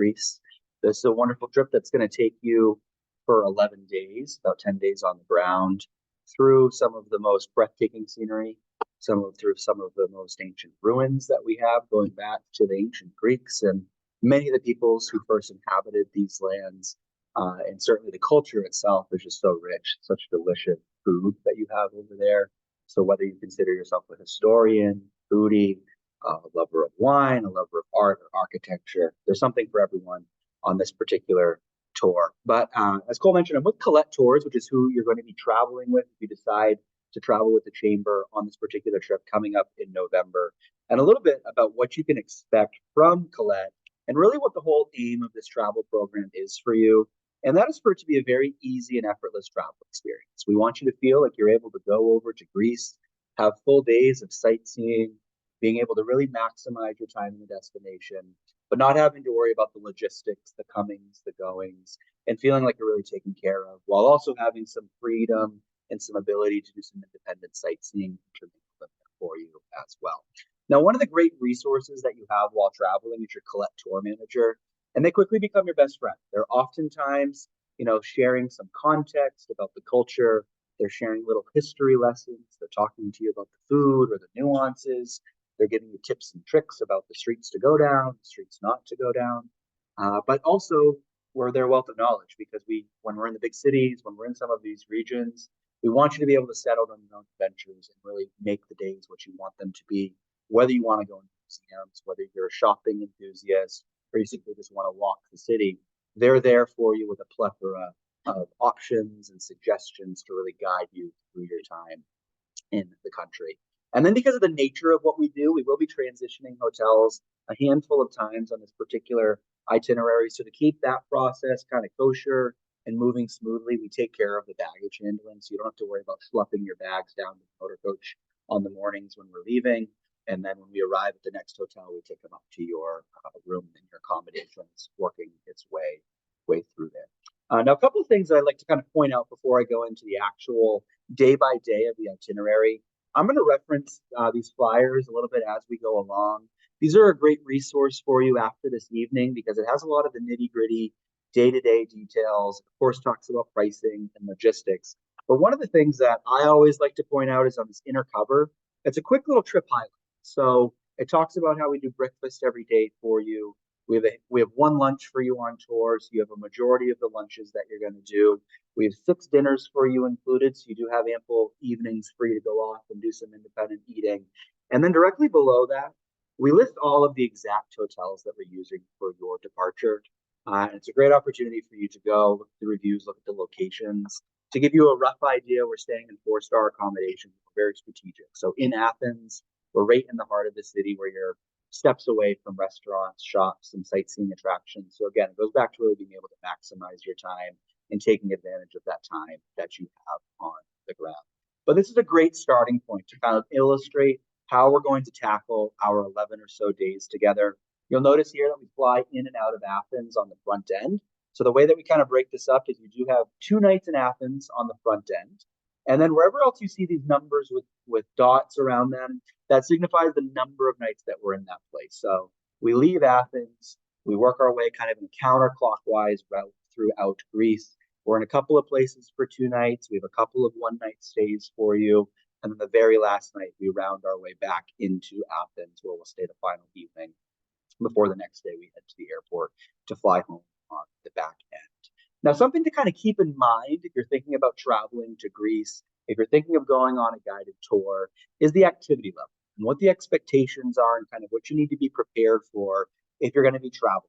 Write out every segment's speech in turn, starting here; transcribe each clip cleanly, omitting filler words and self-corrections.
Greece. This is a wonderful trip that's going to take you for 11 days, about 10 days on the ground, through some of the most breathtaking scenery, through some of the most ancient ruins that we have, going back to the ancient Greeks and many of the peoples who first inhabited these lands. And certainly the culture itself is just so rich, such delicious food that you have over there. So whether you consider yourself a historian, foodie, a lover of wine, a lover of art or architecture, there's something for everyone on this particular tour. But as Cole mentioned, I'm with Colette Tours, which is who you're going to be traveling with if you decide to travel with the Chamber on this particular trip coming up in November, and a little bit about what you can expect from Colette and really what the whole aim of this travel program is for you. And that is for it to be a very easy and effortless travel experience. We want you to feel like you're able to go over to Greece, have full days of sightseeing, being able to really maximize your time in the destination, but not having to worry about the logistics, the comings, the goings, and feeling like you're really taken care of, while also having some freedom and some ability to do some independent sightseeing for you as well. Now, one of the great resources that you have while traveling is your Colette Tour Manager, and they quickly become your best friend. They're oftentimes, sharing some context about the culture. They're sharing little history lessons. They're talking to you about the food or the nuances. They're giving you tips and tricks about the streets to go down, the streets not to go down. But also, we're their wealth of knowledge, because when we're in the big cities, when we're in some of these regions, we want you to be able to set out on your own adventures and really make the days what you want them to be, whether you want to go into museums, whether you're a shopping enthusiast, or you simply just want to walk the city. They're there for you with a plethora of options and suggestions to really guide you through your time in the country. And then, because of the nature of what we do, we will be transitioning hotels a handful of times on this particular itinerary. So to keep that process kind of kosher and moving smoothly, we take care of the baggage handling. So you don't have to worry about schlepping your bags down to the motor coach on the mornings when we're leaving. And then when we arrive at the next hotel, we take them up to your room and your accommodations, working its way through there. Now, a couple of things I'd like to kind of point out before I go into the actual day by day of the itinerary. I'm going to reference these flyers a little bit as we go along. These are a great resource for you after this evening, because it has a lot of the nitty-gritty day-to-day details. Of course, talks about pricing and logistics. But one of the things that I always like to point out is on this inner cover, it's a quick little trip highlight. So it talks about how we do breakfast every day for you. We have one lunch for you on tour, so you have a majority of the lunches that you're going to do. We have 6 dinners for you included, so you do have ample evenings free to go off and do some independent eating. And then directly below that, we list all of the exact hotels that we're using for your departure. It's a great opportunity for you to go look at the reviews, look at the locations. To give you a rough idea, we're staying in 4-star accommodations. We're very strategic. So in Athens, we're right in the heart of the city, where you're steps away from restaurants, shops, and sightseeing attractions. So again, it goes back to really being able to maximize your time and taking advantage of that time that you have on the ground. But this is a great starting point to kind of illustrate how we're going to tackle our 11 or so days together. You'll notice here that we fly in and out of Athens on the front end. So the way that we kind of break this up is you do have 2 nights in Athens on the front end. And then wherever else you see these numbers with dots around them, that signifies the number of nights that we're in that place. So we leave Athens, we work our way kind of in a counterclockwise route throughout Greece. We're in a couple of places for 2 nights. We have a couple of one-night stays for you. And then the very last night, we round our way back into Athens, where we'll stay the final evening before the next day we head to the airport to fly home on the back end. Now, something to kind of keep in mind if you're thinking about traveling to Greece, if you're thinking of going on a guided tour, is the activity level and what the expectations are and kind of what you need to be prepared for if you're going to be traveling.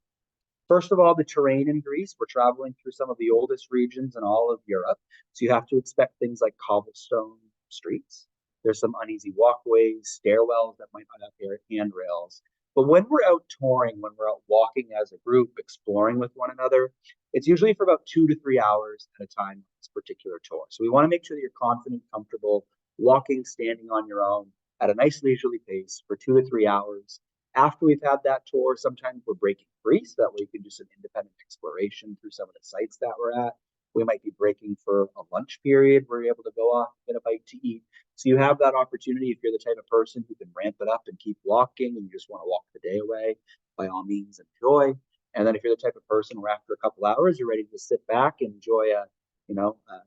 First of all, the terrain in Greece. We're traveling through some of the oldest regions in all of Europe. So you have to expect things like cobblestone streets. There's some uneasy walkways, stairwells that might not have handrails. But when we're out touring, when we're out walking as a group, exploring with one another, it's usually for about 2 to 3 hours at a time on this particular tour. So we want to make sure that you're confident, comfortable, walking, standing on your own at a nice leisurely pace for 2 to 3 hours. After we've had that tour, sometimes we're breaking free, so that way you can do some independent exploration through some of the sites that we're at. We might be breaking for a lunch period where you're able to go off and get a bite to eat. So you have that opportunity if you're the type of person who can ramp it up and keep walking and you just want to walk the day away, by all means enjoy. And then if you're the type of person where after a couple hours, you're ready to sit back and enjoy a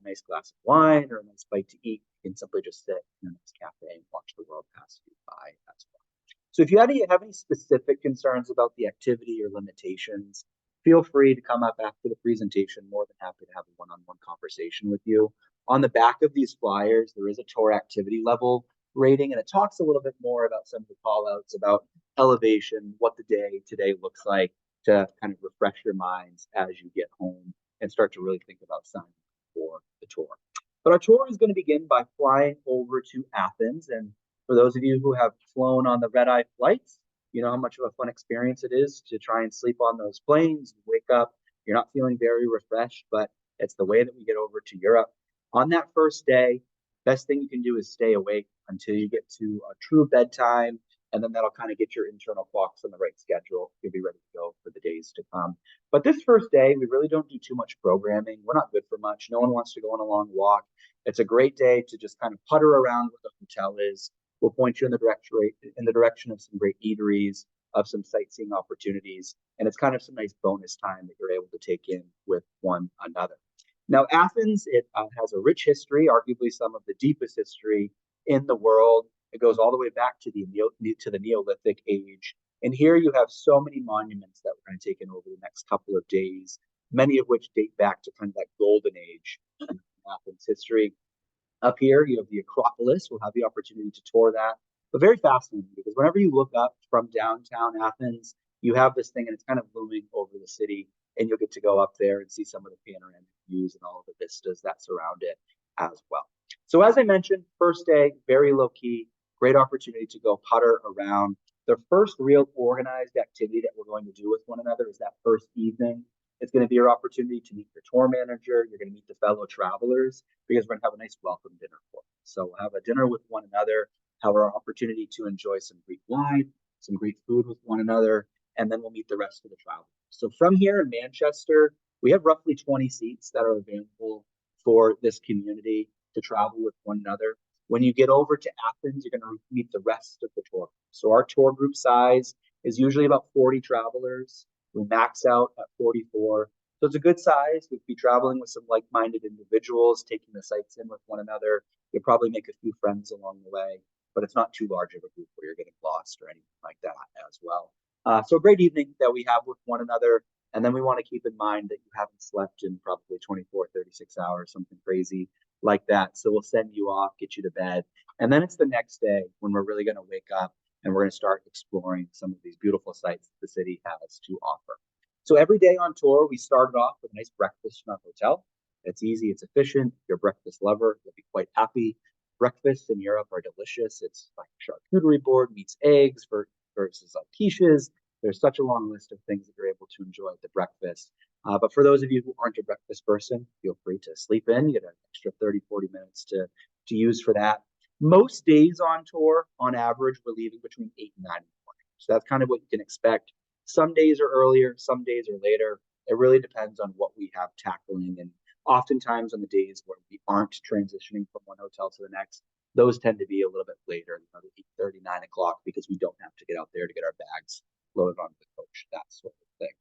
nice glass of wine or a nice bite to eat, you can simply just sit in a nice cafe and watch the world pass you by as well. So if you have any specific concerns about the activity or limitations, feel free to come up after the presentation. More than happy to have a one-on-one conversation with you. On the back of these flyers, there is a tour activity level rating, and it talks a little bit more about some of the call outs about elevation, what the day today looks like, to kind of refresh your minds as you get home and start to really think about signing for the tour. But our tour is going to begin by flying over to Athens. And for those of you who have flown on the red-eye flights, you know how much of a fun experience it is to try and sleep on those planes. You wake up, you're not feeling very refreshed, but it's the way that we get over to Europe. On that first day, best thing you can do is stay awake until you get to a true bedtime, and then that'll kind of get your internal clocks on the right schedule. You'll be ready to go for the days to come. But this first day, we really don't do too much programming. We're not good for much. No one wants to go on a long walk. It's a great day to just kind of putter around where the hotel is. We'll point you in the direction of some great eateries, of some sightseeing opportunities, and it's kind of some nice bonus time that you're able to take in with one another. Now, Athens, it has a rich history, arguably some of the deepest history in the world. It goes all the way back to the Neolithic age. And here you have so many monuments that we're going to take in over the next couple of days, many of which date back to kind of that golden age in Athens history. Up here, you have the Acropolis. We'll have the opportunity to tour that. But very fascinating, because whenever you look up from downtown Athens, you have this thing and it's kind of looming over the city, and you'll get to go up there and see some of the panoramic views and all of the vistas that surround it as well. So as I mentioned, first day, very low key, great opportunity to go putter around. The first real organized activity that we're going to do with one another is that first evening. It's going to be your opportunity to meet your tour manager. You're going to meet the fellow travelers, because we're going to have a nice welcome dinner for them. So we'll have a dinner with one another, have our opportunity to enjoy some Greek wine, some Greek food with one another, and then we'll meet the rest of the travelers. So from here in Manchester, we have roughly 20 seats that are available for this community to travel with one another. When you get over to Athens, you're going to meet the rest of the tour. So our tour group size is usually about 40 travelers. We max out at 44. So it's a good size. We'd be traveling with some like-minded individuals, taking the sights in with one another. You'll probably make a few friends along the way, but it's not too large of a group where you're getting lost or anything like that as well. So a great evening that we have with one another. And then we want to keep in mind that you haven't slept in probably 24, 36 hours, something crazy like that. So we'll send you off, get you to bed. And then it's the next day when we're really going to wake up and we're going to start exploring some of these beautiful sites that the city has to offer. So every day on tour, we started off with a nice breakfast in our hotel. It's easy, it's efficient. If you're a breakfast lover, you'll be quite happy. Breakfasts in Europe are delicious. It's like a charcuterie board meets eggs versus like quiches. There's such a long list of things that you're able to enjoy at the breakfast. But for those of you who aren't a breakfast person, feel free to sleep in. You get an extra 30, 40 minutes to use for that. Most days on tour, on average, we're leaving between 8 and 9 in the morning. So that's kind of what you can expect. Some days are earlier, some days are later. It really depends on what we have tackling. And oftentimes on the days where we aren't transitioning from one hotel to the next, those tend to be a little bit later, 8:30, 9 o'clock, because we don't have to get out there to get our bags loaded onto the coach, that sort of thing.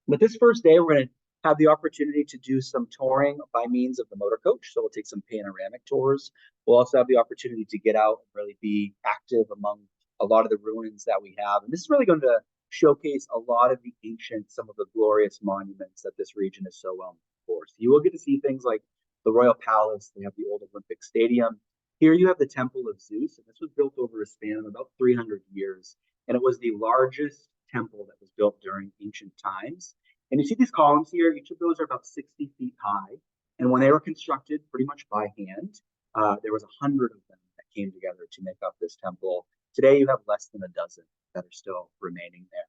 But this first day, we're going to have the opportunity to do some touring by means of the motor coach. So we'll take some panoramic tours. We'll also have the opportunity to get out and really be active among a lot of the ruins that we have. And this is really going to showcase a lot of the ancient, some of the glorious monuments that this region is so well known for. So you will get to see things like the Royal Palace. They have the old Olympic Stadium. Here you have the Temple of Zeus, and this was built over a span of about 300 years. And it was the largest temple that was built during ancient times. And you see these columns here, each of those are about 60 feet high. And when they were constructed pretty much by hand, there was 100 of them that came together to make up this temple. Today, you have less than a dozen that are still remaining there.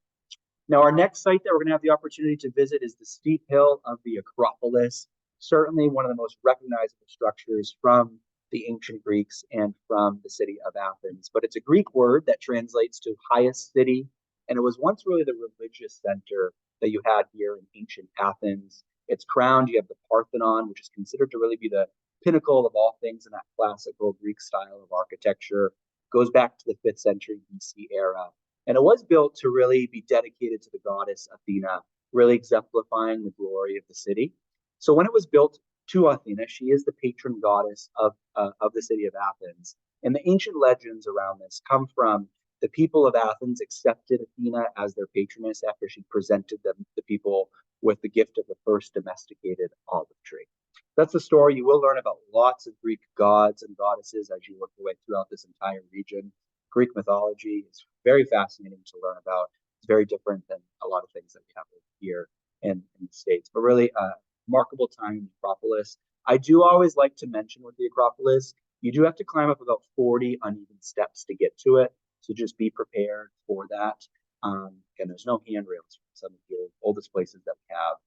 Now, our next site that we're going to have the opportunity to visit is the steep hill of the Acropolis, certainly one of the most recognizable structures from the ancient Greeks and from the city of Athens. But it's a Greek word that translates to highest city, and it was once really the religious center that you had here in ancient Athens. It's crowned. You have the Parthenon, which is considered to really be the pinnacle of all things in that classical Greek style of architecture. Goes back to the 5th century BC era. And it was built to really be dedicated to the goddess Athena. really exemplifying the glory of the city. So when it was built to Athena, she is the patron goddess of the city of Athens. And the ancient legends around this come from the people of Athens accepted Athena as their patroness after she presented them, the people, with the gift of the first domesticated olive tree. That's the story. You will learn about lots of Greek gods and goddesses as you work your way throughout this entire region. Greek mythology is very fascinating to learn about. It's very different than a lot of things that we have here in the States, but really a remarkable time in the Acropolis. I do always like to mention with the Acropolis, you do have to climb up about 40 uneven steps to get to it. So just be prepared for that. And there's no handrails from some of the oldest places that we have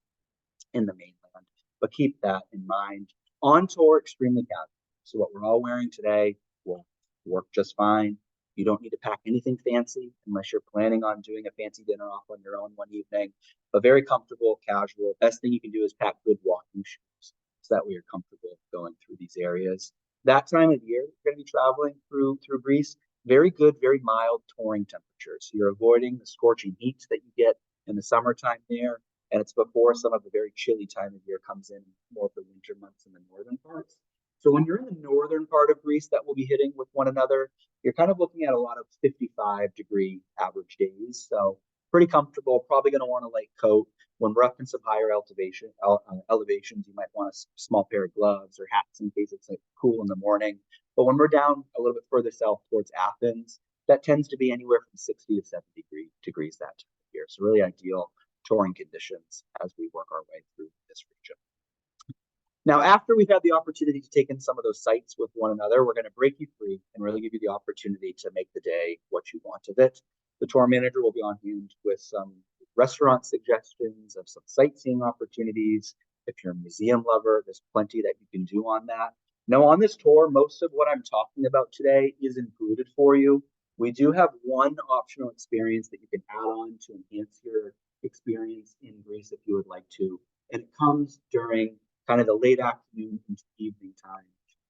in the mainland, but keep that in mind. On tour, extremely casual. So what we're all wearing today will work just fine. You don't need to pack anything fancy unless you're planning on doing a fancy dinner off on your own one evening, but very comfortable, casual. Best thing you can do is pack good walking shoes so that way you're comfortable going through these areas. That time of year, you're going to be traveling through Greece, very good, very mild touring temperatures. So you're avoiding the scorching heat that you get in the summertime there, and it's before some of the very chilly time of year comes in, more of the winter months in the northern parts. So when you're in the northern part of Greece that we'll be hitting with one another, you're kind of looking at a lot of 55-degree average days. So pretty comfortable, probably going to want a light coat. When we're up in some higher elevations, you might want a small pair of gloves or hats in case it's like cool in the morning. But when we're down a little bit further south towards Athens, that tends to be anywhere from 60 to 70 degrees that time of year. So really ideal touring conditions as we work our way through this region. Now, after we've had the opportunity to take in some of those sites with one another, we're going to break you free and really give you the opportunity to make the day what you want of it. The tour manager will be on hand with some restaurant suggestions, of some sightseeing opportunities. If you're a museum lover, there's plenty that you can do on that. Now, on this tour, most of what I'm talking about today is included for you. We do have one optional experience that you can add on to enhance your experience in Greece if you would like to. And it comes during kind of the late afternoon into evening time.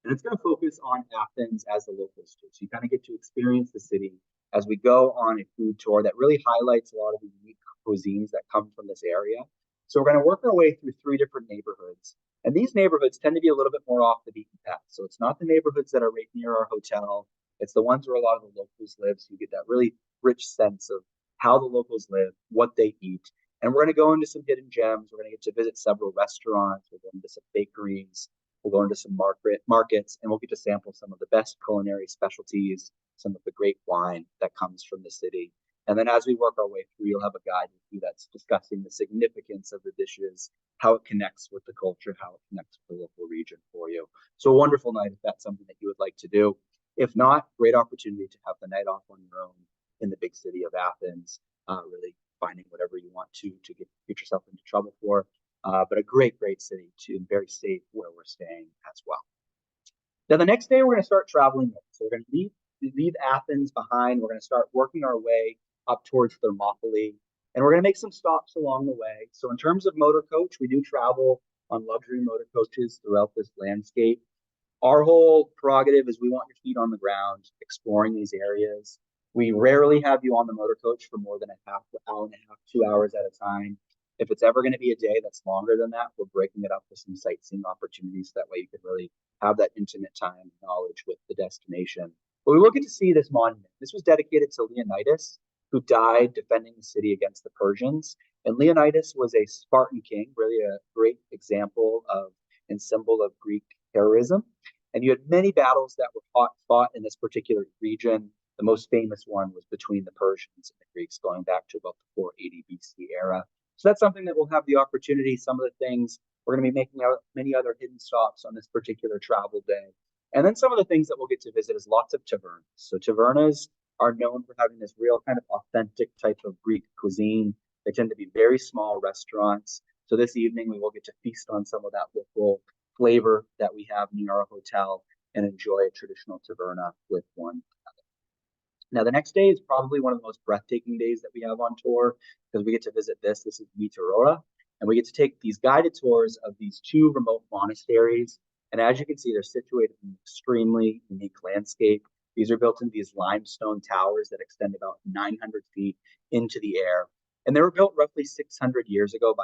And it's going to focus on Athens as the locals do. So you kind of get to experience the city as we go on a food tour that really highlights a lot of the unique cuisines that come from this area. So we're going to work our way through 3 different neighborhoods. And these neighborhoods tend to be a little bit more off the beaten path. So it's not the neighborhoods that are right near our hotel. It's the ones where a lot of the locals live. So you get that really rich sense of how the locals live, what they eat. And we're going to go into some hidden gems. We're going to get to visit several restaurants. We'll go into some bakeries. We'll go into some markets, and we'll get to sample some of the best culinary specialties, some of the great wine that comes from the city. And then as we work our way through, you'll have a guide with you that's discussing the significance of the dishes, how it connects with the culture, how it connects with the local region for you. So a wonderful night if that's something that you would like to do. If not, great opportunity to have the night off on your own in the big city of Athens, really finding whatever you want to get yourself into trouble for. But a great city too, and very safe where we're staying as well. Now, the next day, we're going to start traveling north. So we're going to leave Athens behind. We're going to start working our way up towards Thermopylae, and we're going to make some stops along the way. So in terms of motor coach, we do travel on luxury motor coaches throughout this landscape. Our whole prerogative is we want your feet on the ground, exploring these areas. We rarely have you on the motor coach for more than a half hour and a half, 2 hours at a time. If it's ever going to be a day that's longer than that, we're breaking it up with some sightseeing opportunities. That way you can really have that intimate time and knowledge with the destination. But we will get to see this monument. This was dedicated to Leonidas, who died defending the city against the Persians. And Leonidas was a Spartan king, really a great example of and symbol of Greek heroism. And you had many battles that were fought in this particular region. The most famous one was between the Persians and the Greeks, going back to about the 480 BC era. So that's something that we'll have the opportunity. Some of the things we're going to be making out many other hidden stops on this particular travel day. And then some of the things that we'll get to visit is lots of tavernas. So tavernas are known for having this real kind of authentic type of Greek cuisine. They tend to be very small restaurants. So this evening we will get to feast on some of that local flavor that we have near our hotel and enjoy a traditional taverna with one another. Now, the next day is probably one of the most breathtaking days that we have on tour because we get to visit this. This is Meteora, and we get to take these guided tours of these 2 remote monasteries. And as you can see, they're situated in an extremely unique landscape. These are built in these limestone towers that extend about 900 feet into the air. And they were built roughly 600 years ago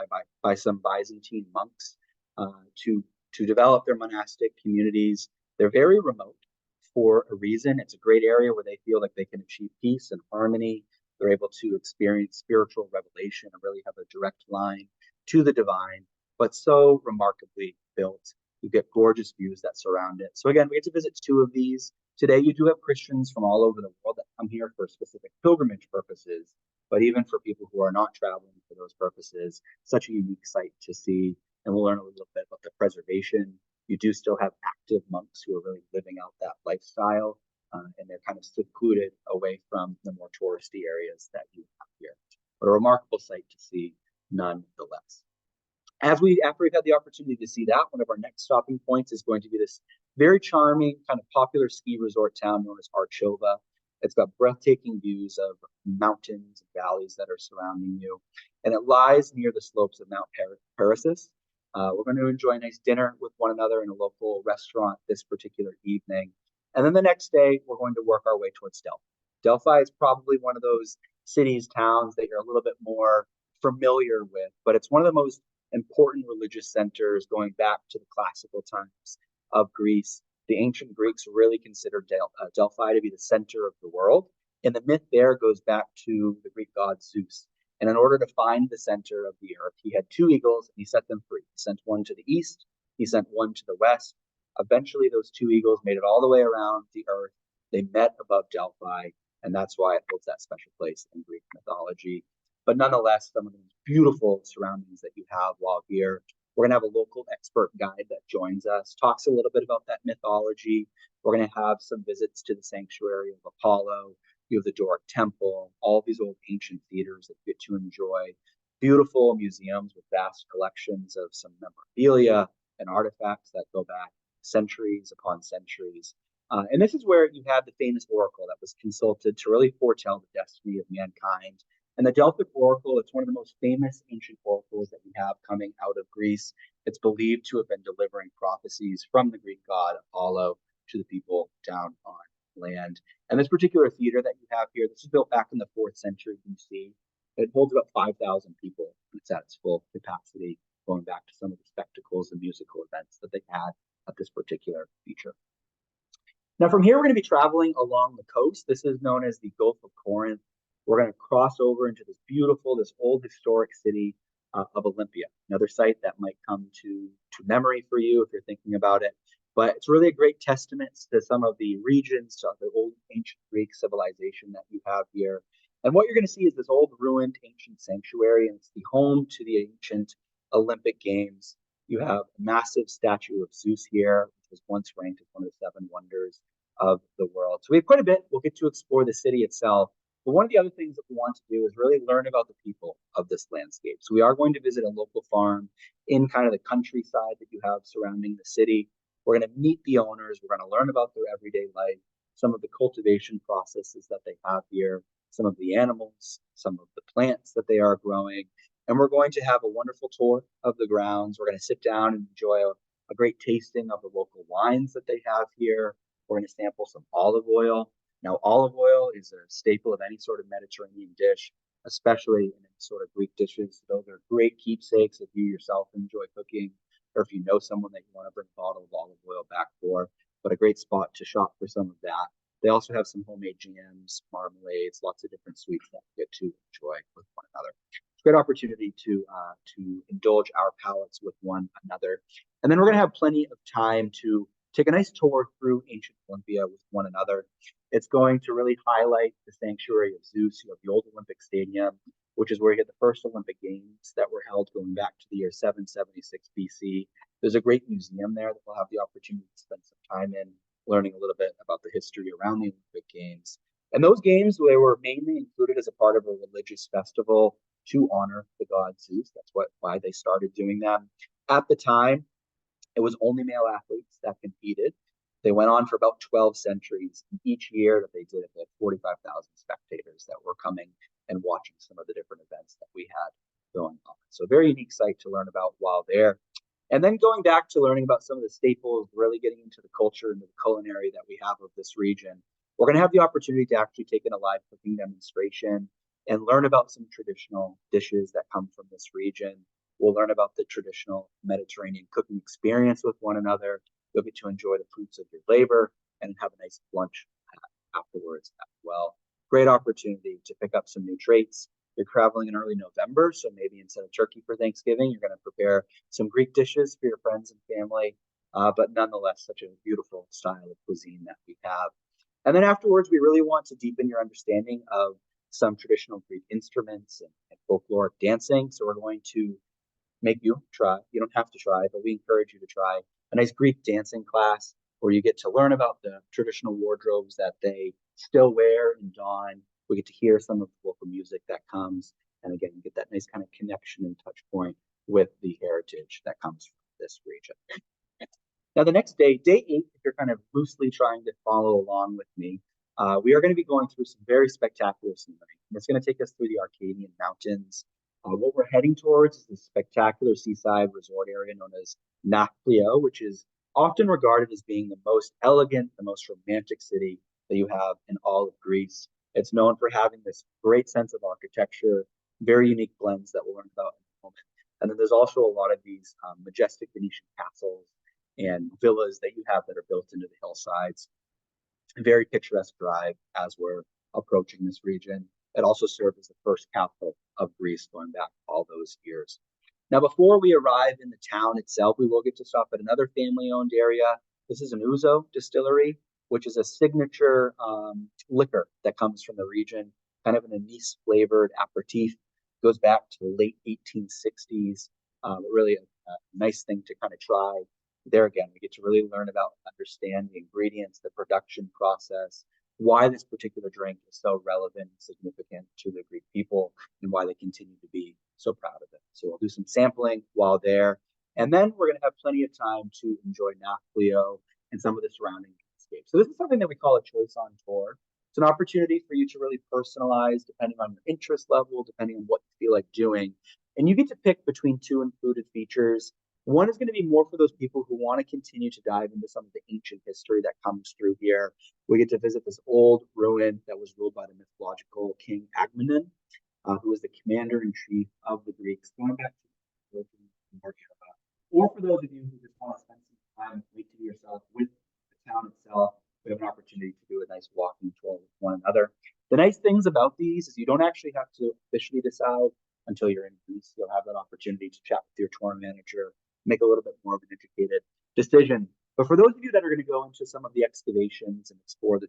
by some Byzantine monks to develop their monastic communities. They're very remote for a reason. It's a great area where they feel like they can achieve peace and harmony. They're able to experience spiritual revelation and really have a direct line to the divine, but so remarkably built. You get gorgeous views that surround it. So again, we get to visit 2 of these. Today, you do have Christians from all over the world that come here for specific pilgrimage purposes, but even for people who are not traveling for those purposes, such a unique site to see. And we'll learn a little bit about the preservation. You do still have active monks who are really living out that lifestyle, and they're kind of secluded away from the more touristy areas that you have here. But a remarkable site to see nonetheless. After we've had the opportunity to see that, one of our next stopping points is going to be this very charming, kind of popular ski resort town known as Arachova. It's got breathtaking views of mountains and valleys that are surrounding you, and it lies near the slopes of Mount Parasus. We're going to enjoy a nice dinner with one another in a local restaurant this particular evening. And then the next day, we're going to work our way towards Delphi. Delphi is probably one of those cities, towns that you're a little bit more familiar with, but it's one of the most important religious centers going back to the classical times of Greece. The ancient Greeks really considered Delphi to be the center of the world. And the myth there goes back to the Greek god Zeus. And in order to find the center of the earth, he had 2 eagles and he set them free. He sent one to the east, he sent one to the west. Eventually, those 2 eagles made it all the way around the earth. They met above Delphi, and that's why it holds that special place in Greek mythology. But nonetheless, some of the beautiful surroundings that you have while here. We're going to have a local expert guide that joins us, talks a little bit about that mythology. We're going to have some visits to the sanctuary of Apollo. You have the Doric Temple, all of these old ancient theaters that you get to enjoy. Beautiful museums with vast collections of some memorabilia and artifacts that go back centuries upon centuries. And this is where you have the famous oracle that was consulted to really foretell the destiny of mankind. And the Delphic oracle, it's one of the most famous ancient oracles that we have coming out of Greece. It's believed to have been delivering prophecies from the Greek god Apollo to the people down on land. And this particular theater that you have here, this was built back in the 4th century BC. It holds about 5,000 people. It's at its full capacity, going back to some of the spectacles and musical events that they had at this particular feature. Now, from here, we're going to be traveling along the coast. This is known as the Gulf of Corinth. We're going to cross over into this beautiful, this old historic city of Olympia, another site that might come to memory for you if you're thinking about it. But it's really a great testament to some of the regions, to the old ancient Greek civilization that you have here. And what you're going to see is this old ruined ancient sanctuary, and it's the home to the ancient Olympic Games. You have a massive statue of Zeus here, which was once ranked as one of the 7 wonders of the world. So we have quite a bit. We'll get to explore the city itself. But one of the other things that we want to do is really learn about the people of this landscape. So we are going to visit a local farm in kind of the countryside that you have surrounding the city. We're going to meet the owners. We're going to learn about their everyday life, some of the cultivation processes that they have here, some of the animals, some of the plants that they are growing. And we're going to have a wonderful tour of the grounds. We're going to sit down and enjoy a great tasting of the local wines that they have here. We're going to sample some olive oil. Now, olive oil is a staple of any sort of Mediterranean dish, especially in any sort of Greek dishes. Those are great keepsakes if you yourself enjoy cooking, or if you know someone that you want to bring a bottle of olive oil back for, but a great spot to shop for some of that. They also have some homemade jams, marmalades, lots of different sweets that we get to enjoy with one another. It's a great opportunity to indulge our palates with one another. And then we're going to have plenty of time to take a nice tour through ancient Olympia with one another. It's going to really highlight the sanctuary of Zeus. You have the old Olympic Stadium, which is where you had the first Olympic Games that were held going back to the year 776 BC. There's a great museum there that we'll have the opportunity to spend some time in, learning a little bit about the history around the Olympic Games. And those games, they were mainly included as a part of a religious festival to honor the god Zeus. That's why they started doing them. At the time, it was only male athletes that competed. They went on for about 12 centuries. And each year that they did it, they had 45,000 spectators that were coming and watching some of the different events that we had going on. So a very unique site to learn about while there. And then going back to learning about some of the staples, really getting into the culture and the culinary that we have of this region. We're going to have the opportunity to actually take in a live cooking demonstration. and learn about some traditional dishes that come from this region. We'll learn about the traditional Mediterranean cooking experience with one another. You'll get to enjoy the fruits of your labor and have a nice lunch afterwards as well. Great opportunity to pick up some new traits. You're traveling in early November, so maybe instead of turkey for Thanksgiving, you're going to prepare some Greek dishes for your friends and family. But nonetheless, such a beautiful style of cuisine that we have. And then afterwards, we really want to deepen your understanding of some traditional Greek instruments and folkloric dancing. So we're going to make you try. You don't have to try, but we encourage you to try a nice Greek dancing class where you get to learn about the traditional wardrobes that they still wear and don. We get to hear some of the local music that comes. And again, you get that nice kind of connection and touch point with the heritage that comes from this region. Now, the next day, day 8, if you're kind of loosely trying to follow along with me, we are going to be going through some very spectacular scenery. And it's going to take us through the Arcadian Mountains. What we're heading towards is this spectacular seaside resort area known as Nafplio, which is often regarded as being the most elegant, the most romantic city that you have in all of Greece. It's known for having this great sense of architecture, very unique blends that we'll learn about in a moment. And then there's also a lot of these majestic Venetian castles and villas that you have that are built into the hillsides. Very picturesque drive as we're approaching this region. It also served as the first capital of Greece going back all those years. Now, before we arrive in the town itself, we will get to stop at another family-owned area. This is an Ouzo distillery, which is a signature liquor that comes from the region, kind of an anise-flavored aperitif. Goes back to the late 1860s. Really a nice thing to kind of try. There again, we get to really learn about, understand the ingredients, the production process, why this particular drink is so relevant and significant to the Greek people, and why they continue to be so proud of it. So we'll do some sampling while there, and then we're going to have plenty of time to enjoy Nafplio and some of the surrounding landscape. So this is something that we call a choice on tour. It's an opportunity for you to really personalize depending on your interest level, depending on what you feel like doing. And you get to pick between 2 included features. One is going to be more for those people who want to continue to dive into some of the ancient history that comes through here. We get to visit this old ruin that was ruled by the mythological king Agamemnon, who was the commander-in-chief of the Greeks, going back to Archeological. Or for those of you who just want to spend some time wait to yourself with the town itself, we have an opportunity to do a nice walking tour with one another. The nice things about these is you don't actually have to officially decide until you're in Greece. You'll have that opportunity to chat with your tour manager, make a little bit more of an educated decision. But for those of you that are going to go into some of the excavations and explore the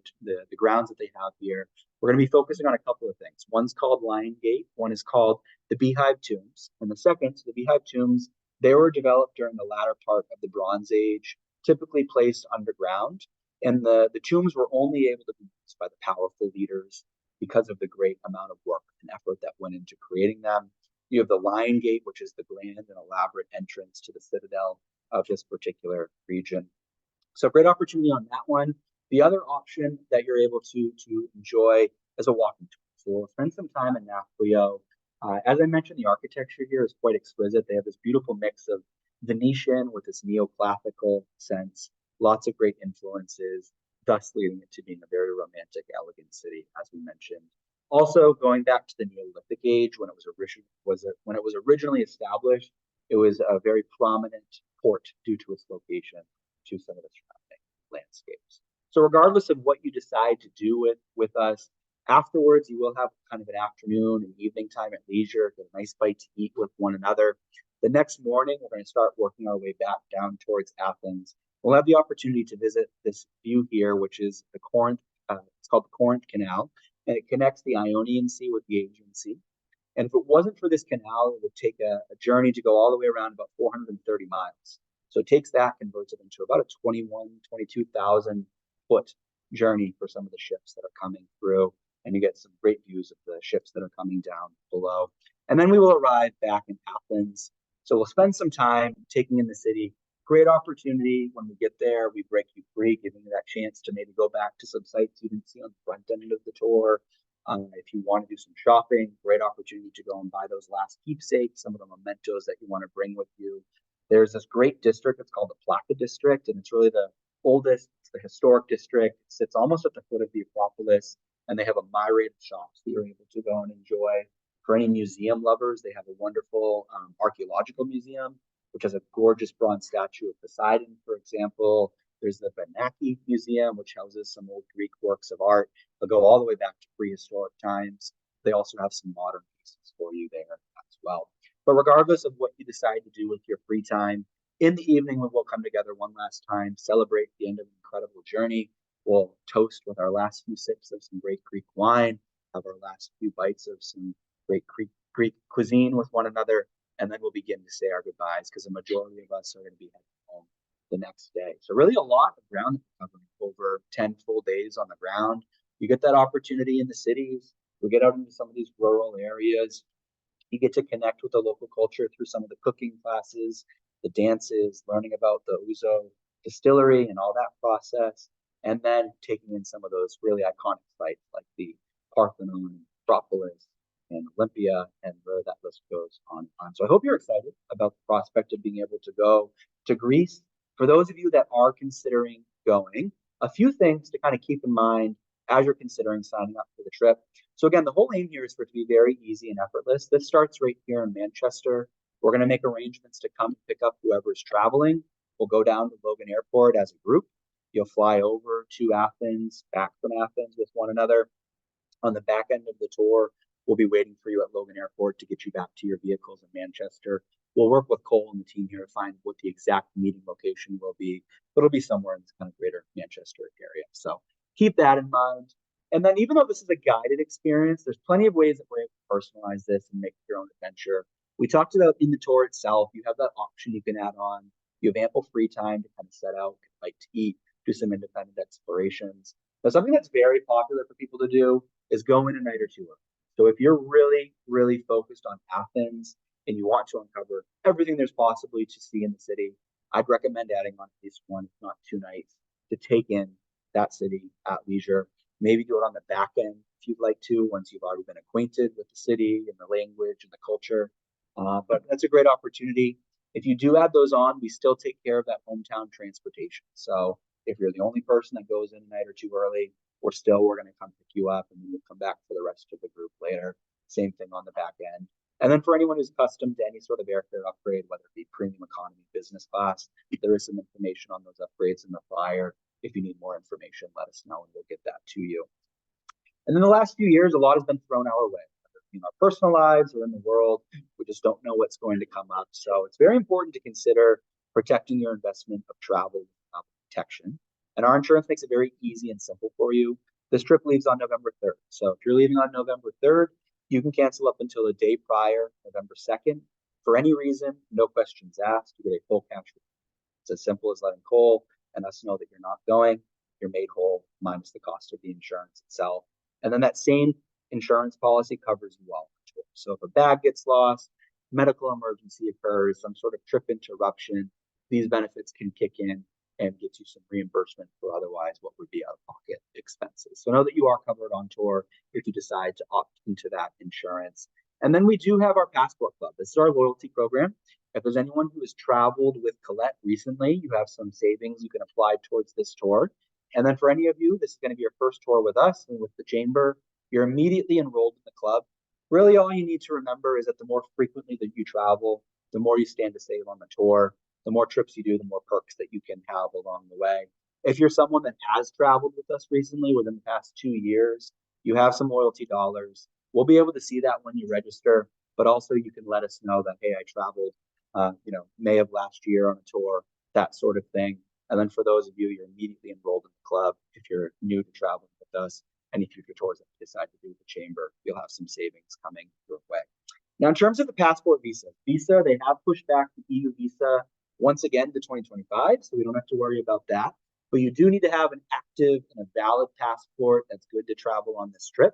grounds that they have here, we're going to be focusing on a couple of things. One's called Lion Gate, one is called the Beehive Tombs, and the second, the Beehive Tombs, they were developed during the latter part of the Bronze Age, typically placed underground, and the tombs were only able to be used by the powerful leaders because of the great amount of work and effort that went into creating them. You have the Lion Gate, which is the grand and elaborate entrance to the citadel of this particular region. So great opportunity on that one. The other option that you're able to enjoy is a walking tour. So we'll spend some time in Nafplio. As I mentioned, the architecture here is quite exquisite. They have this beautiful mix of Venetian with this neoclassical sense, lots of great influences, thus leading it to being a very romantic, elegant city, as we mentioned. Also, going back to the Neolithic age, when it was originally established, it was a very prominent port due to its location to some of the surrounding landscapes. So, regardless of what you decide to do with us, afterwards you will have kind of an afternoon and evening time at leisure, get a nice bite to eat with one another. The next morning, we're going to start working our way back down towards Athens. We'll have the opportunity to visit this view here, which is the Corinth. It's called the Corinth Canal, and it connects the Ionian Sea with the Aegean Sea. And if it wasn't for this canal, it would take a journey to go all the way around about 430 miles. So it takes that, converts it into about a 22,000 foot journey for some of the ships that are coming through. And you get some great views of the ships that are coming down below. And then we will arrive back in Athens. So we'll spend some time taking in the city. Great opportunity when we get there. We break you free, giving you that chance to maybe go back to some sites you didn't see on the front end of the tour. If you want to do some shopping, great opportunity to go and buy those last keepsakes, some of the mementos that you want to bring with you. There's this great district. It's called the Plaza district, and it's really the oldest. It's the historic district. It sits almost at the foot of the Acropolis, and they have a myriad of shops that you're able to go and enjoy. For any museum lovers, they have a wonderful archaeological museum, which has a gorgeous bronze statue of Poseidon, for example. There's the Benaki Museum, which houses some old Greek works of art. They'll go all the way back to prehistoric times. They also have some modern pieces for you there as well. But regardless of what you decide to do with your free time, in the evening, we'll come together one last time, celebrate the end of an incredible journey. We'll toast with our last few sips of some great Greek wine, have our last few bites of some great Greek cuisine with one another, and then we'll begin to say our goodbyes because the majority of us are going to be heading home the next day. So really a lot of ground covering over 10 full days on the ground. You get that opportunity in the cities. We get out into some of these rural areas. You get to connect with the local culture through some of the cooking classes, the dances, learning about the Ouzo distillery and all that process, and then taking in some of those really iconic sites like the Parthenon, Acropolis, and Olympia, and where that list goes on and on. So I hope you're excited about the prospect of being able to go to Greece. For those of you that are considering going, a few things to kind of keep in mind as you're considering signing up for the trip. So again, the whole aim here is for it to be very easy and effortless. This starts right here in Manchester. We're going to make arrangements to come pick up whoever's traveling. We'll go down to Logan Airport as a group. You'll fly over to Athens, back from Athens with one another. On the back end of the tour, we'll be waiting for you at Logan Airport to get you back to your vehicles in Manchester. We'll work with Cole and the team here to find what the exact meeting location will be, but it'll be somewhere in this kind of greater Manchester area. So keep that in mind. And then even though this is a guided experience, there's plenty of ways that we're able to personalize this and make your own adventure. We talked about in the tour itself, you have that option you can add on. You have ample free time to kind of set out, like to eat, do some independent explorations. Now, something that's very popular for people to do is go in a night or two early. So if you're really, really focused on Athens and you want to uncover everything there's possibly to see in the city, I'd recommend adding on at least one, if not 2 nights, to take in that city at leisure. Maybe do it on the back end if you'd like to, once you've already been acquainted with the city and the language and the culture. But that's a great opportunity. If you do add those on, we still take care of that hometown transportation. So if you're the only person that goes in a night or two early, we're going to come pick you up and then we'll come back for the rest of the group later. Same thing on the back end. And then for anyone who's accustomed to any sort of airfare upgrade, whether it be premium economy, business class, there is some information on those upgrades in the flyer. If you need more information, let us know and we'll get that to you. And in the last few years, a lot has been thrown our way, whether in our personal lives or in the world. We just don't know what's going to come up. So it's very important to consider protecting your investment of travel protection. And our insurance makes it very easy and simple for you. This trip leaves on November 3rd. So if you're leaving on November 3rd, you can cancel up until the day prior, November 2nd. For any reason, no questions asked, you get a full cash refund. It's as simple as letting Cole and us know that you're not going. You're made whole minus the cost of the insurance itself. And then that same insurance policy covers you all. So if a bag gets lost, medical emergency occurs, some sort of trip interruption, these benefits can kick in and get you some reimbursement for otherwise what would be out-of-pocket expenses. So know that you are covered on tour if you decide to opt into that insurance. And then we do have our Passport Club. This is our loyalty program. If there's anyone who has traveled with Colette recently, you have some savings you can apply towards this tour. And then for any of you, this is going to be your first tour with us and with the Chamber. You're immediately enrolled in the club. Really, all you need to remember is that the more frequently that you travel, the more you stand to save on the tour. The more trips you do, the more perks that you can have along the way. If you're someone that has traveled with us recently within the past 2 years, you have some loyalty dollars. We'll be able to see that when you register, but also you can let us know that, hey, I traveled, May of last year on a tour, that sort of thing. And then for those of you, you're immediately enrolled in the club. If you're new to traveling with us, any future tours that you decide to do with the Chamber, you'll have some savings coming your way. Now, in terms of the passport visa, they have pushed back the EU visa once again to 2025, so we don't have to worry about that. But you do need to have an active and a valid passport that's good to travel on this trip.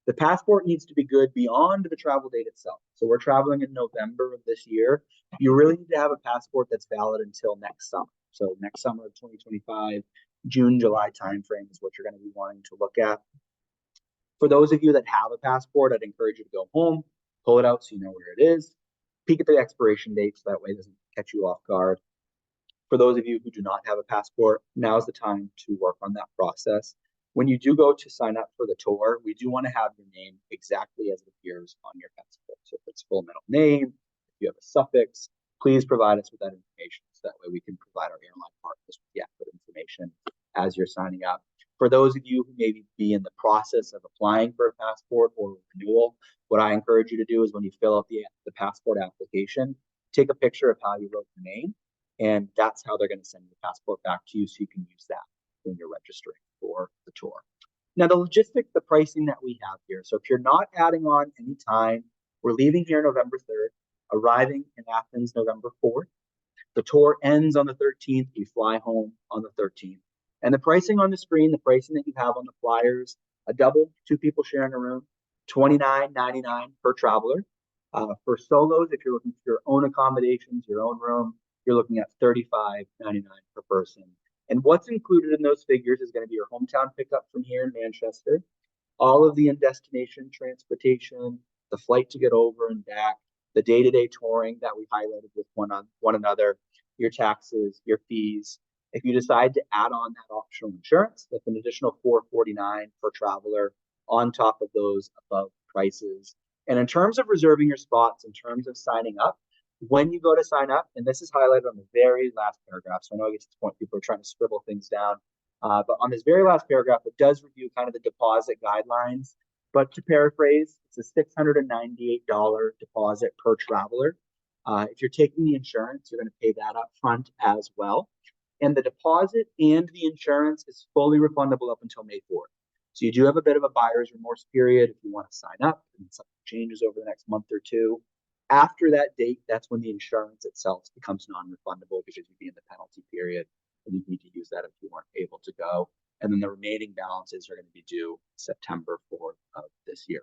The passport needs to be good beyond the travel date itself. So we're traveling in November of this year. You really need to have a passport that's valid until next summer. So next summer of 2025, June, July timeframe is what you're going to be wanting to look at. For those of you that have a passport, I'd encourage you to go home, pull it out so you know where it is, peek at the expiration date so that way it doesn't catch you off guard. For those of you who do not have a passport, now's the time to work on that process. When you do go to sign up for the tour, we do want to have your name exactly as it appears on your passport. So if it's full middle name, if you have a suffix, please provide us with that information so that way we can provide our airline partners with the accurate information as you're signing up. For those of you who maybe be in the process of applying for a passport or renewal, what I encourage you to do is when you fill out the passport application, take a picture of how you wrote your name, and that's how they're going to send your passport back to you so you can use that when you're registering for the tour. Now, the logistics, the pricing that we have here. So if you're not adding on any time, we're leaving here November 3rd, arriving in Athens November 4th. The tour ends on the 13th. We fly home on the 13th. And the pricing on the screen, the pricing that you have on the flyers, a double, 2 people sharing a room, $29.99 per traveler. For solos, if you're looking for your own accommodations, your own room, you're looking at $35.99 per person. And what's included in those figures is going to be your hometown pickup from here in Manchester, all of the in-destination transportation, the flight to get over and back, the day-to-day touring that we highlighted with one another, your taxes, your fees. If you decide to add on that optional insurance, that's an additional $449 per traveler on top of those above prices. And in terms of reserving your spots, in terms of signing up, when you go to sign up, and this is highlighted on the very last paragraph, so I know I get to the point people are trying to scribble things down, but on this very last paragraph, it does review kind of the deposit guidelines. But to paraphrase, it's a $698 deposit per traveler. If you're taking the insurance, you're going to pay that up front as well. And the deposit and the insurance is fully refundable up until May 4th. So you do have a bit of a buyer's remorse period if you want to sign up and something changes over the next month or two. After that date, that's when the insurance itself becomes non-refundable because you'd be in the penalty period and you need to use that if you weren't able to go. And then the remaining balances are going to be due September 4th of this year.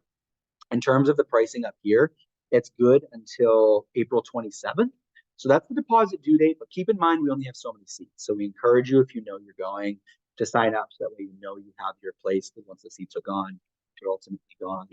In terms of the pricing up here, it's good until April 27th. So that's the deposit due date, but keep in mind we only have so many seats. So we encourage you, if you know you're going, to sign up so that way you know you have your place, because once the seats are gone, they're ultimately gone.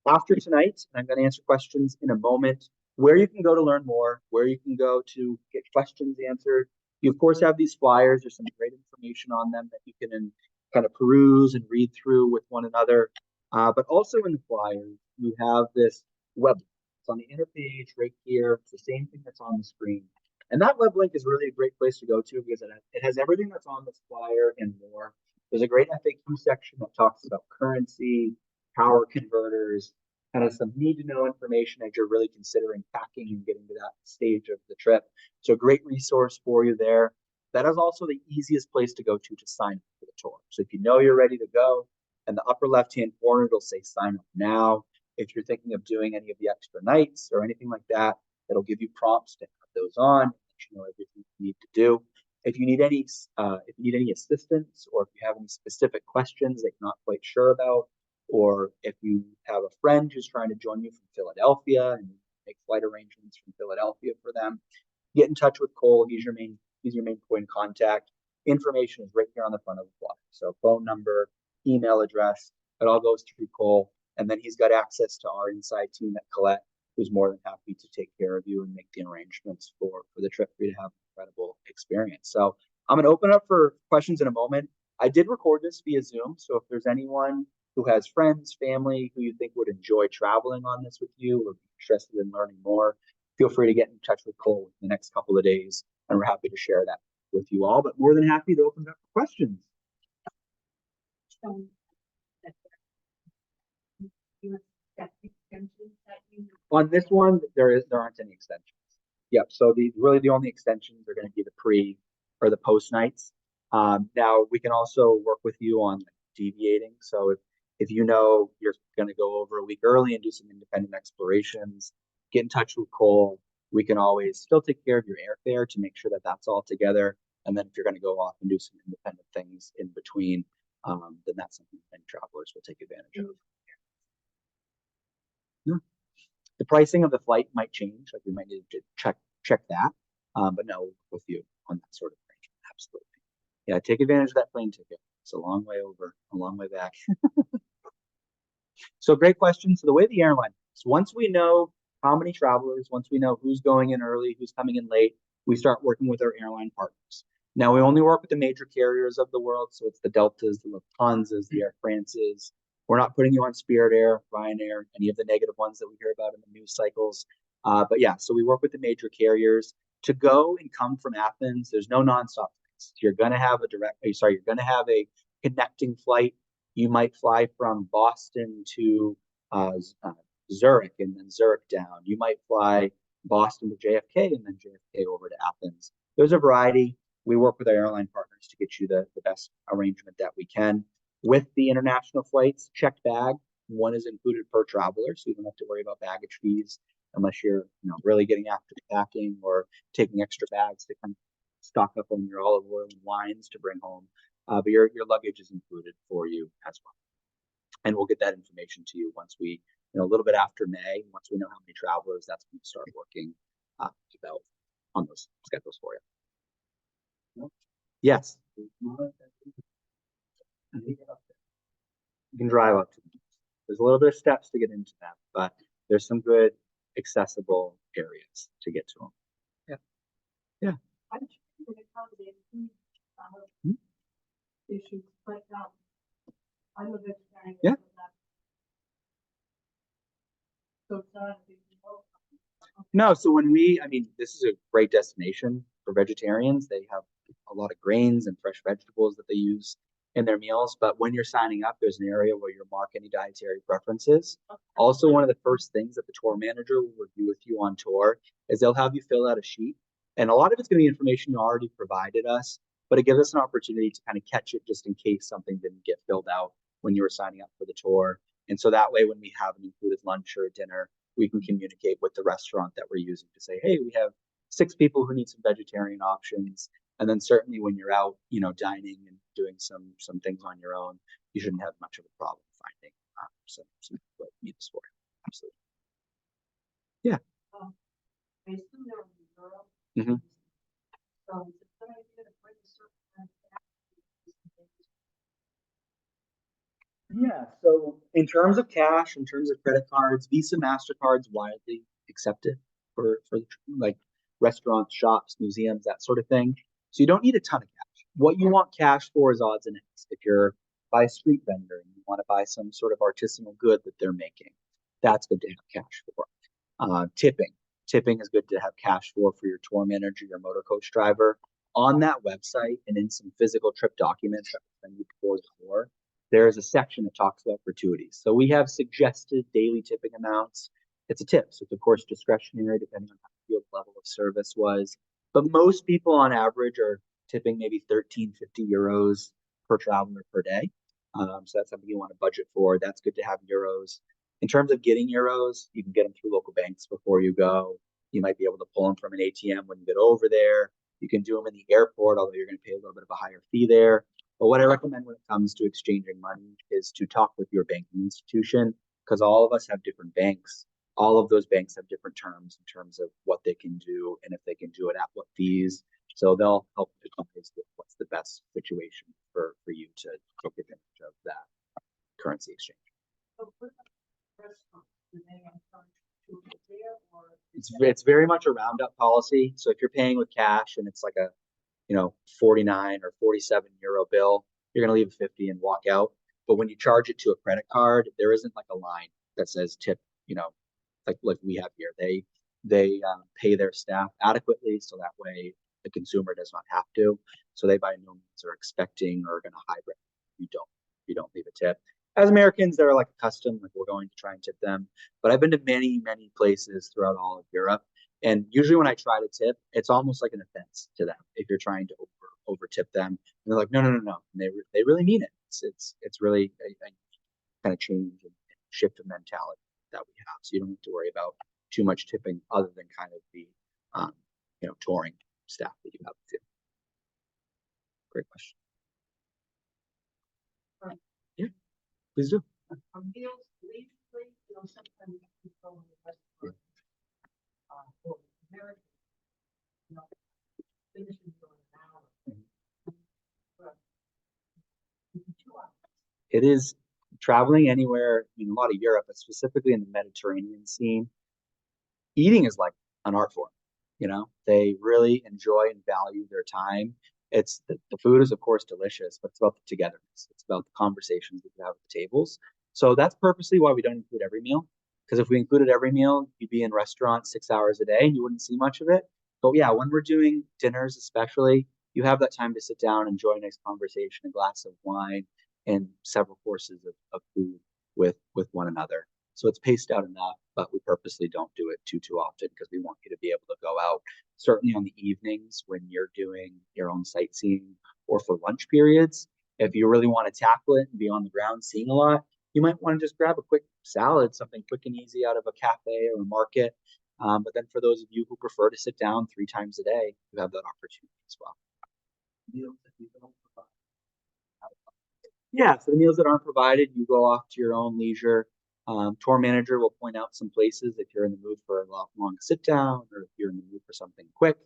After tonight, I'm going to answer questions in a moment, where you can go to learn more, where you can go to get questions answered. You, of course, have these flyers. There's some great information on them that you can kind of peruse and read through with one another. But also in the flyers, you have this web. It's on the inner page right here. It's the same thing that's on the screen. And that web link is really a great place to go to because it has everything that's on this flyer and more. There's a great FAQ section that talks about currency, power converters, kind of some need-to-know information as you're really considering packing and getting to that stage of the trip. So a great resource for you there. That is also the easiest place to go to sign up for the tour. So if you know you're ready to go, in the upper left-hand corner, it'll say sign up now. If you're thinking of doing any of the extra nights or anything like that, it'll give you prompts to have those on, let you know everything you need to do. If you need any assistance, or if you have any specific questions that you're not quite sure about, or if you have a friend who's trying to join you from Philadelphia and make flight arrangements from Philadelphia for them, get in touch with Cole. He's your main point of contact. Information is right here on the front of the flyer. So phone number, email address, it all goes through Cole. And then he's got access to our inside team at Colette, who's more than happy to take care of you and make the arrangements for the trip for you to have an incredible experience. So I'm going to open up for questions in a moment. I did record this via Zoom. So if there's anyone who has friends, family, who you think would enjoy traveling on this with you or be interested in learning more, feel free to get in touch with Cole in the next couple of days. And we're happy to share that with you all, but more than happy to open up for questions. On this one, there aren't any extensions. Yep. So the only extensions are going to be the pre or the post nights. Now we can also work with you on deviating. So if you know you're going to go over a week early and do some independent explorations, get in touch with Cole. We can always still take care of your airfare to make sure that that's all together. And then if you're going to go off and do some independent things in between, then that's something many travelers will take advantage of. The pricing of the flight might change, like we might need to check that, but no, with you on that sort of arrangement, absolutely. Yeah, take advantage of that plane ticket. It's a long way over, a long way back. So great question. So the way the airline works, once we know how many travelers, once we know who's going in early, who's coming in late, we start working with our airline partners. Now, we only work with the major carriers of the world, so it's the Deltas, the Lufthansas, the Air Frances. We're not putting you on Spirit Air, Ryanair, any of the negative ones that we hear about in the news cycles. But yeah, so we work with the major carriers. To go and come from Athens, there's no nonstop flights. You're going to have you're going to have a connecting flight. You might fly from Boston to Zurich and then Zurich down. You might fly Boston to JFK and then JFK over to Athens. There's a variety. We work with our airline partners to get you the best arrangement that we can. With the international flights, checked bag, one is included per traveler, so you don't have to worry about baggage fees unless you're really getting after packing or taking extra bags to kind of stock up on your olive oil and wines to bring home. But your luggage is included for you as well. And we'll get that information to you once we, a little bit after May, once we know how many travelers, that's when we start working about on those schedules for you. Yes. You can drive up to them. There's a little bit of steps to get into them, but there's some good accessible areas to get to them. Yeah. Yeah. Issues, but I'm a vegetarian. Yeah. So it's not a big deal. No, so this is a great destination for vegetarians. They have a lot of grains and fresh vegetables that they use in their meals. But when you're signing up, there's an area where you'll mark any dietary preferences. Also, one of the first things that the tour manager will review with you on tour is they'll have you fill out a sheet. And a lot of it's going to be information you already provided us, but it gives us an opportunity to kind of catch it just in case something didn't get filled out when you were signing up for the tour. And so that way, when we have an included lunch or a dinner, we can communicate with the restaurant that we're using to say, hey, we have 6 people who need some vegetarian options. And then certainly when you're out, dining and doing some things on your own, you shouldn't have much of a problem finding some meals for you. Absolutely. Yeah. I assume they're in Europe. Mm-hmm. So it's a good idea to bring a certain kind of Yeah. So in terms of cash, in terms of credit cards, Visa, MasterCard's widely accepted for like restaurants, shops, museums, that sort of thing. So you don't need a ton of cash. What you want cash for is odds and ends. If you're by a street vendor and you want to buy some sort of artisanal good that they're making, that's good to have cash for. Tipping is good to have cash for your tour manager, your motor coach driver. On that website and in some physical trip documents that we send you before the tour, there is a section that talks about gratuities. So we have suggested daily tipping amounts. It's a tip, so it's of course discretionary depending on how your level of service was. But most people on average are tipping maybe 1350 euros per traveler per day. So that's something you want to budget for. That's good to have euros. In terms of getting euros, you can get them through local banks before you go. You might be able to pull them from an ATM when you get over there. You can do them in the airport, although you're going to pay a little bit of a higher fee there. But what I recommend when it comes to exchanging money is to talk with your banking institution, because all of us have different banks. All of those banks have different terms in terms of what they can do and if they can do it at what fees. So they'll help advise with what's the best situation for you to take advantage of that currency exchange. So it's very much a roundup policy. So if you're paying with cash and it's like a 49 or 47 euro bill, you're going to leave 50 and walk out. But when you charge it to a credit card, there isn't like a line that says tip, like we have here. They pay their staff adequately, so that way the consumer does not have to. So they by no means are expecting or going to hybrid. You don't leave a tip. As Americans, they're like accustomed, like we're going to try and tip them. But I've been to many, many places throughout all of Europe. And usually when I try to tip, it's almost like an offense to them if you're trying to over tip them. And they're like, no. And they really mean it. It's really a kind of change and shift of mentality that we have. So you don't have to worry about too much tipping other than kind of the touring staff that you have too. Great question. Yeah, please do. Meals, leisurely, sometimes people in the restaurant for American, finishing for an hour. It is traveling anywhere in a lot of Europe, but specifically in the Mediterranean scene. Eating is like an art form. They really enjoy and value their time. It's the food is of course delicious, but it's about the togetherness. It's about the conversations that you have at the tables. So that's purposely why we don't include every meal. Because if we included every meal, you'd be in restaurants 6 hours a day and you wouldn't see much of it. But yeah, when we're doing dinners, especially, you have that time to sit down, enjoy a nice conversation, a glass of wine, and several courses of food with one another. So it's paced out enough, but we purposely don't do it too often because we want you to be able to go out, certainly on the evenings when you're doing your own sightseeing or for lunch periods. If you really want to tackle it and be on the ground seeing a lot, you might want to just grab a quick salad, something quick and easy out of a cafe or a market. But then for those of you who prefer to sit down 3 times a day, you have that opportunity as well. Yeah, so the meals that aren't provided, you go off to your own leisure. Tour manager will point out some places if you're in the mood for a long sit down or if you're in the mood for something quick.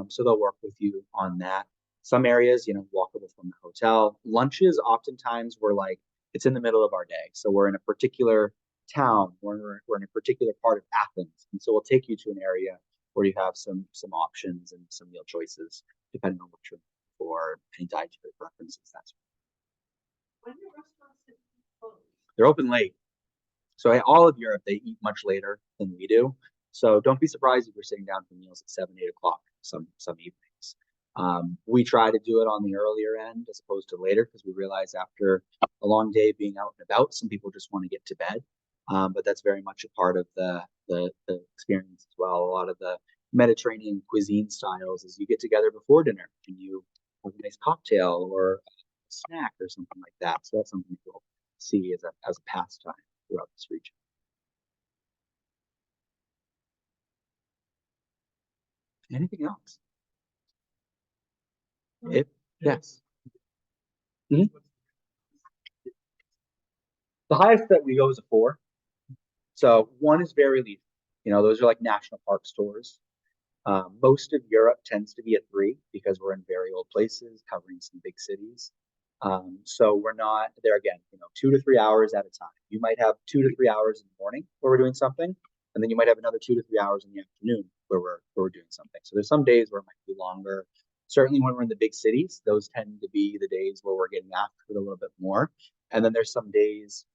So they'll work with you on that. Some areas, walkable from the hotel. Lunches, oftentimes, we're like, it's in the middle of our day. So we're in a particular town, we're in a particular part of Athens. And so we'll take you to an area where you have some options and some meal choices, depending on what you're looking for, any dietary preferences, that's When the restaurants typically close? they're open late. So all of Europe, they eat much later than we do. So don't be surprised if you're sitting down for meals at 7, 8 o'clock some evenings. We try to do it on the earlier end as opposed to later because we realize after a long day being out and about, some people just want to get to bed. But that's very much a part of the experience as well. A lot of the Mediterranean cuisine styles is you get together before dinner and you have a nice cocktail or a snack or something like that. So that's something you'll see as a pastime throughout this region. Anything else? Yes. Mhm. The highest that we go is a 4. So 1 is very leisure. Those are like national park stores. Most of Europe tends to be a 3 because we're in very old places covering some big cities. So we're not there again, 2 to 3 hours at a time. You might have 2 to 3 hours in the morning where we're doing something, and then you might have another 2 to 3 hours in the afternoon where we're doing something. So there's some days where it might be longer. Certainly when we're in the big cities, those tend to be the days where we're getting after it a little bit more. And then there's some days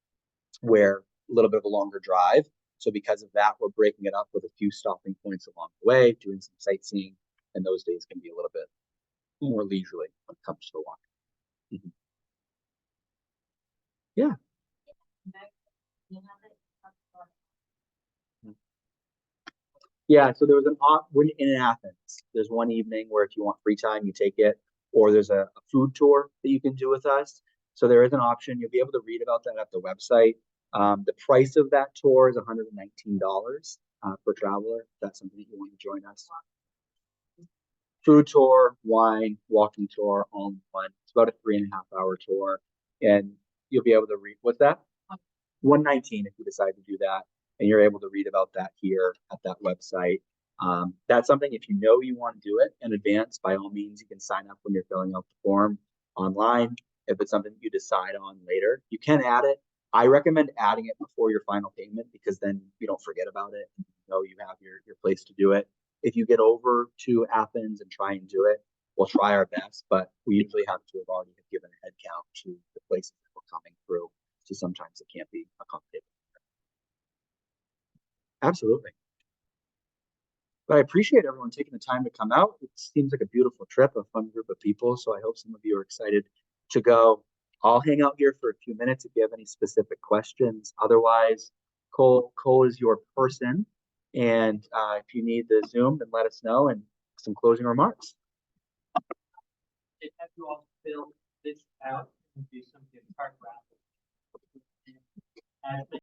where a little bit of a longer drive. So because of that, we're breaking it up with a few stopping points along the way, doing some sightseeing, and those days can be a little bit more leisurely when it comes to the walking. Mm-hmm. Yeah. Yeah, so there was when in Athens, there's one evening where if you want free time, you take it, or there's a food tour that you can do with us. So there is an option. You'll be able to read about that at the website. The price of that tour is $119 per traveler. If that's something that you want to join us. Food tour, wine, walking tour, all in one. It's about a 3.5 hour tour, and you'll be able to read. What's that? 119 if you decide to do that, and you're able to read about that here at that website. That's something, if you know you want to do it in advance, by all means, you can sign up when you're filling out the form online. If it's something you decide on later, you can add it. I recommend adding it before your final payment because then you don't forget about it. You know you have your place to do it. If you get over to Athens and try and do it, we'll try our best, but we usually have to have already given a head count to the places that we're coming through. So sometimes it can't be accommodated. Absolutely. But I appreciate everyone taking the time to come out. It seems like a beautiful trip, a fun group of people. So I hope some of you are excited to go. I'll hang out here for a few minutes if you have any specific questions. Otherwise, Cole is your person. And if you need the Zoom, then let us know and some closing remarks. Have you all fill this out and do something part rapid?